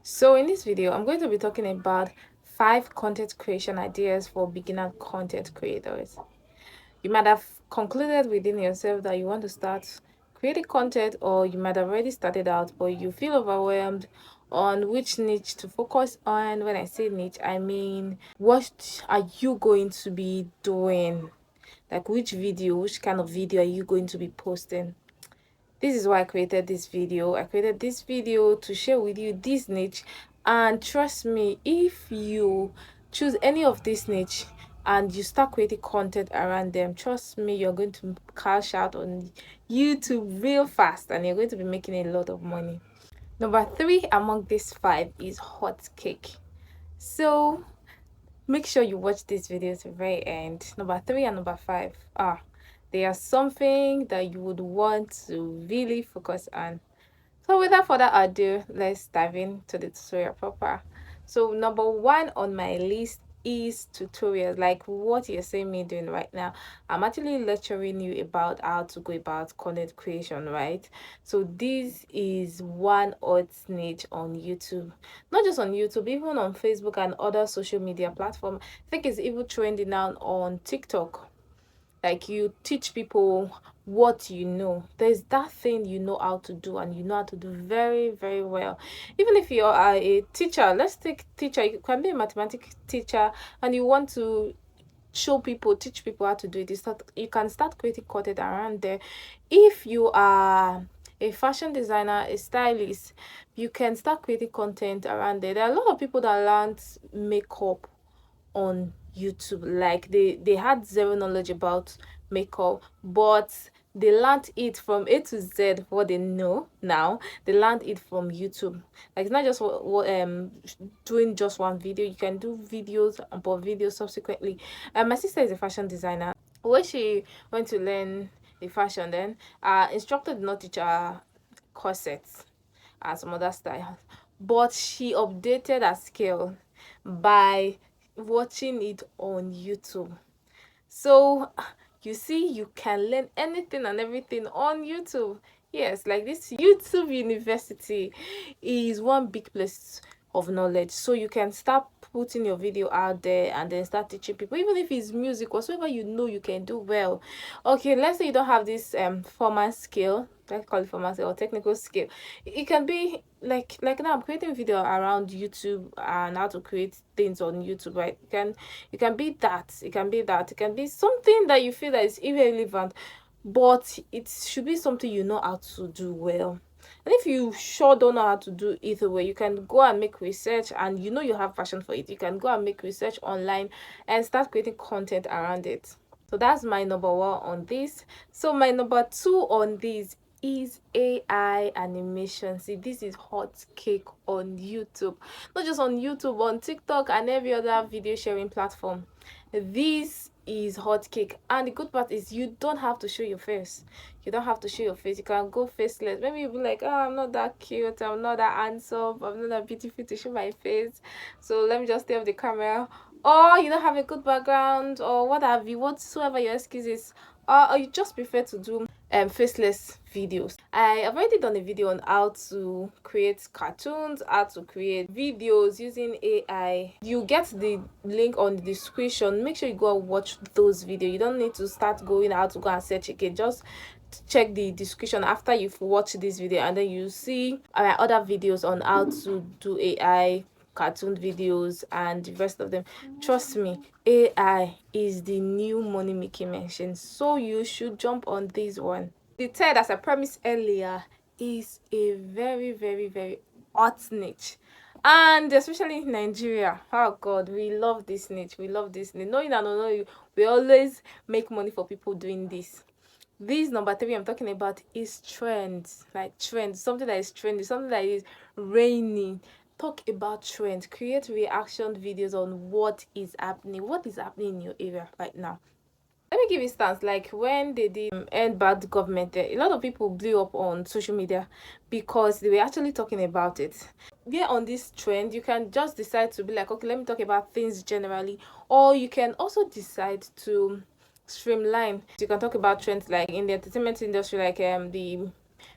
So in this video, I'm going to be talking about 5 content creation ideas for beginner content creators. You might have concluded within yourself that you want to start creating content, or you might have already started out, but you feel overwhelmed on which niche to focus on. When I say niche, I mean what are you going to be doing? Like which kind of video are you going to be posting? This is why I created this video. I created this video to share with you this niche, and trust me, if you choose any of this niche and you start creating content around them, trust me, you're going to cash out on YouTube real fast and you're going to be making a lot of money. Number 3 among these 5 is hot cake. So make sure you watch this video to the very end. Number 3 and number 5 are they are something that you would want to really focus on. So without further ado, let's dive into the tutorial proper. So number 1 on my list is tutorials, like what you're seeing me doing right now. I'm actually lecturing you about how to go about content creation, right? So this is one hot niche on YouTube, not just on YouTube, even on Facebook and other social media platforms. I think it's even trending now on TikTok. Like you teach people what you know. There's that thing you know how to do, and you know how to do very very well. Even if you are a teacher, let's take teacher, you can be a mathematics teacher and you want to show people, teach people how to do it. You can start creating content around there. If you are a fashion designer, a stylist, you can start creating content around there. There are a lot of people that learn makeup on YouTube. Like they had zero knowledge about makeup, but they learned it from A to Z. What they know now, they learned it from YouTube. Like it's not just doing just one video. You can do videos upon videos subsequently. My sister is a fashion designer. When she went to learn the fashion, then instructor did not teach her corsets and some other styles, but she updated her skill by watching it on YouTube. So you see, you can learn anything and everything on YouTube. Yes, like this YouTube University is one big place of knowledge. So you can start putting your video out there and then start teaching people, even if it's music, whatsoever you know you can do well. Okay, let's say you don't have this formal skill, let's call it formal skill or technical skill. It can be like now I'm creating video around YouTube and how to create things on YouTube, right? You can be that, it can be something that you feel that is irrelevant, but it should be something you know how to do well. And if you sure don't know how to do either way, you can go and make research, and you know you have passion for it, you can go and make research online and start creating content around it. So that's my number 1 on this. So my number 2 on this is AI animation. See, this is hot cake on YouTube. Not just on YouTube, on TikTok and every other video sharing platform. This is hot cake, and the good part is you don't have to show your face. You don't have to show your face. You can go faceless. Maybe you'll be like, oh, I'm not that cute, I'm not that handsome, I'm not that beautiful to show my face, so let me just stay off the camera. Or you don't have a good background, or what have you, whatsoever your excuse is, or you just prefer to do faceless videos. I have already done a video on how to create cartoons, how to create videos using AI. You get the link on the description. Make sure you go and watch those videos. You don't need to start going out to go and search again. Just check the description after you've watched this video, and then you see my other videos on how to do AI cartoon videos and the rest of them. Trust me, AI is the new money making machine, so you should jump on this one. The third, as I promised earlier, is a very very very hot niche, and especially in Nigeria. Oh god, we love this niche, we love this niche. Knowing and unknowing, we always make money for people doing this. This number 3 I'm talking about is trends. Like trends, something that is trendy, something that is reigning. Talk about trends, create reaction videos on what is happening in your area right now. Let me give you instance, like when they did Embark the government there, a lot of people blew up on social media because they were actually talking about it. Yeah, on this trend, you can just decide to be like, okay, let me talk about things generally, or you can also decide to streamline. You can talk about trends like in the entertainment industry, like the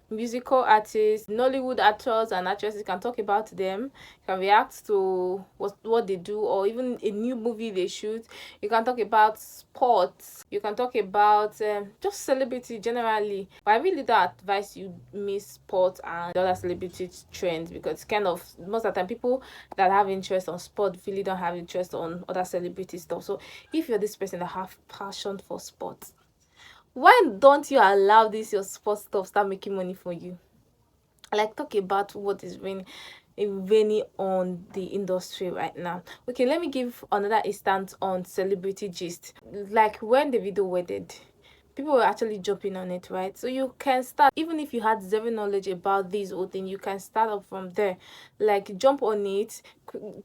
musical artists, Nollywood actors and actresses. You can talk about them. You can react to what they do, or even a new movie they shoot. You can talk about sports. You can talk about just celebrity generally. But I really don't advise you miss sport and other celebrity trends, because kind of most of the time people that have interest on sport really don't have interest on other celebrity stuff. So if you're this person that have passion for sports, why don't you allow this your sports stuff start making money for you? Like, talk about what is raining on the industry right now. Okay, let me give another instance on celebrity gist. Like when the video wedded, people were actually jumping on it, right? So you can start, even if you had zero knowledge about this whole thing, you can start up from there. Like, jump on it,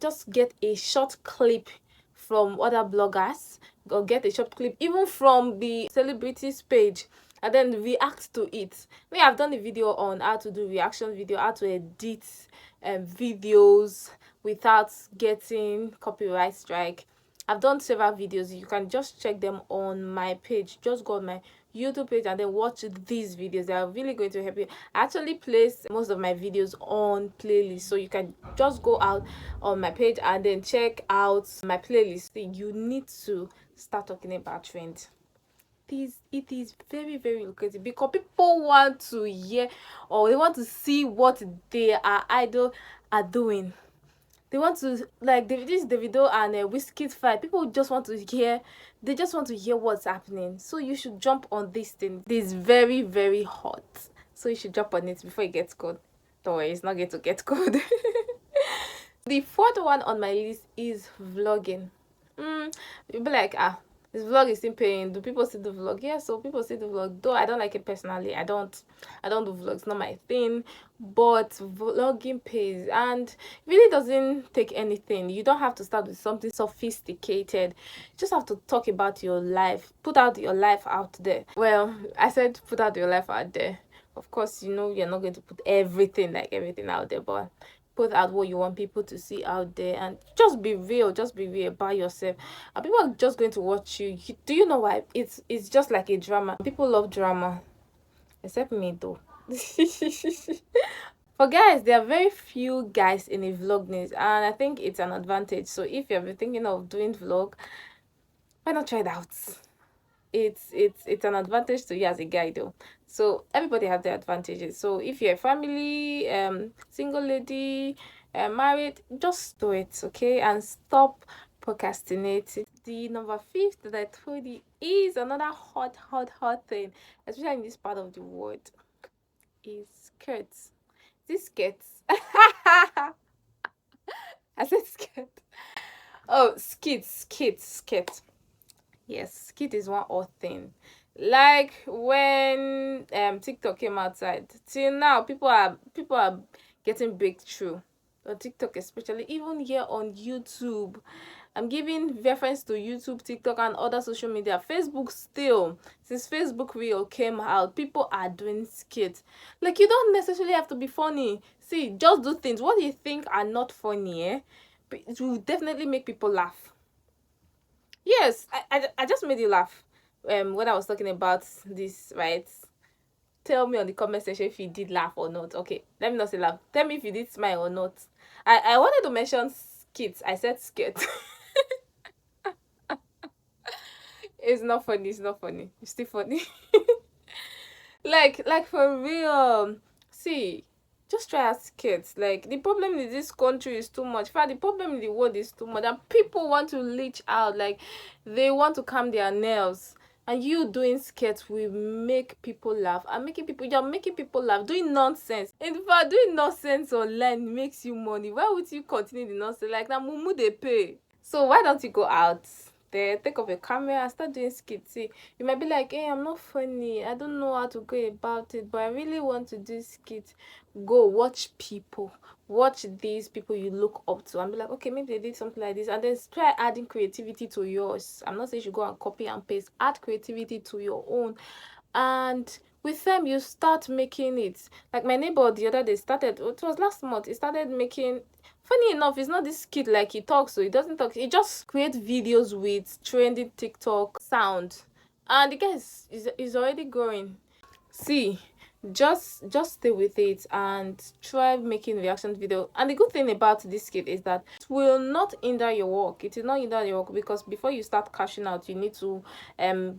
just get a short clip from other bloggers, or get a short clip even from the celebrities page, and then react to it. Me, I've done a video on how to do reaction video, how to edit videos without getting copyright strike. I've done several videos. You can just check them on my page. Just go on my YouTube page and then watch these videos. They are really going to help you. I actually place most of my videos on playlists, so you can just go out on my page and then check out my playlist. You need to start talking about trends. It is very, very lucrative, because people want to hear, or they want to see what their idol are doing. They want to, like, this Davido and Whiskey fight. People just want to hear. They just want to hear what's happening. So you should jump on this thing. This is very, very hot. So you should jump on it before it gets cold. Don't worry, it's not going to get cold. The fourth one on my list is vlogging. You'll be like, this vlog is still paying. Do people still do vlog? Yeah, so people still do vlog. Though I don't like it personally. I don't do vlogs, not my thing. But vlogging pays, and it really doesn't take anything. You don't have to start with something sophisticated. You just have to talk about your life. Put out your life out there. Well, I said put out your life out there. Of course, you're not going to put everything out there, but put out what you want people to see out there, and just be real by yourself, and people are just going to watch you. Do you know why? It's just like a drama. People love drama, except me though. For guys, there are very few guys in a vlog niche, and I think it's an advantage. So if you're thinking of doing vlog, why not try it out? It's an advantage to you as a guy though. So everybody has their advantages. So if you're a family, single lady, married, just do it, okay? And stop procrastinating. The number fifth that I told you is another hot thing, especially in this part of the world, is skirts. This skirts. I said skirt. Oh, skit. Yes, Skit is one odd thing. Like when TikTok came outside, till now people are getting breakthrough on TikTok, especially even here on YouTube. I'm giving reference to YouTube, TikTok, and other social media. Facebook still, since Facebook Reel came out, people are doing skits. Like, you don't necessarily have to be funny. See, just do things. What you think are not funny, but it will definitely make people laugh. Yes, I just made you laugh when I was talking about this, right? Tell me on the comment section if you did laugh or not. Okay, let me not say laugh. Tell me if you did smile or not. I wanted to mention skits. I said skit. It's not funny. It's not funny. It's still funny. like for real. See, just try as kids. Like, the problem in this country is too much. In fact, the problem in the world is too much, and people want to leech out. Like, they want to calm their nerves, and you doing skits will make people laugh, and you're making people laugh doing nonsense. In fact, doing nonsense online makes you money. Why would you continue the nonsense? Like, now mumu they pay. So why don't you go out there, take up a camera and start doing skits? See, you might be like, hey, I'm not funny, I don't know how to go about it, but I really want to do skits. Go watch people, watch these people you look up to, and be like, okay, maybe they did something like this, and then try adding creativity to yours. I'm not saying you should go and copy and paste. Add creativity to your own, and with them you start making it. Like my neighbor the other day started, it was last month, he started making, funny enough, it's not this kid like he talks, so he doesn't talk, he just creates videos with trending TikTok sound, and the guy is already growing. See, just stay with it and try making reaction video. And the good thing about this kit is that it will not hinder your work. It will not hinder your work, because before you start cashing out, you need to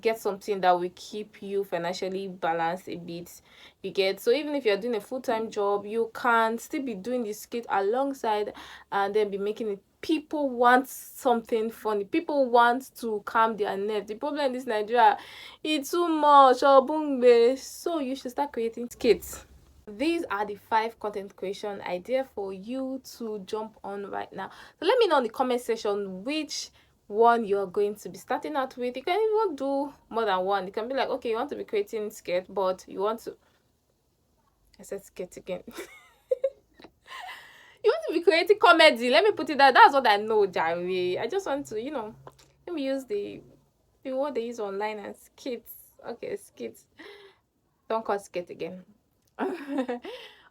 get something that will keep you financially balanced a bit. You get? So even if you're doing a full-time job, you can still be doing this kit alongside and then be making it. People want something funny. People want to calm their nerves. The problem in this Nigeria, it's too much. Obungbe. So you should start creating skits. These are the 5 content creation idea for you to jump on right now. So let me know in the comment section which one you're going to be starting out with. You can even do more than one. You can be like, okay, you want to be creating skit, but you want to, I said skit again. You want to be creating comedy. Let me put it that. That's what I know, Jerry. I just want to, let me use the word they use online and skits. Okay, skits. Don't call skit again.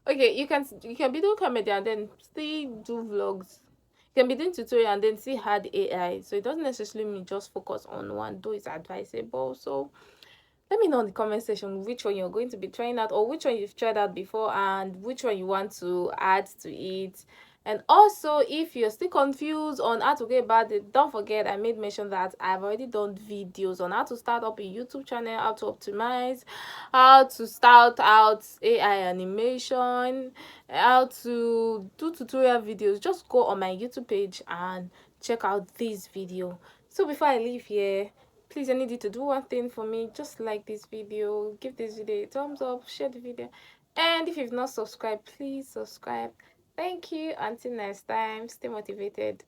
Okay, you can be doing comedy and then still do vlogs. You can be doing tutorial and then still add AI. So it doesn't necessarily mean just focus on one, though it's advisable. So let me know in the comment section which one you're going to be trying out, or which one you've tried out before, and which one you want to add to it. And also, if you're still confused on how to get about it, don't forget I made mention that I've already done videos on how to start up a YouTube channel, how to optimize, how to start out AI animation, how to do tutorial videos. Just go on my YouTube page and check out this video. So before I leave here, please, I need you to do one thing for me. Just like this video, give this video a thumbs up, share the video, and if you've not subscribed, please subscribe. Thank you. Until next time, stay motivated.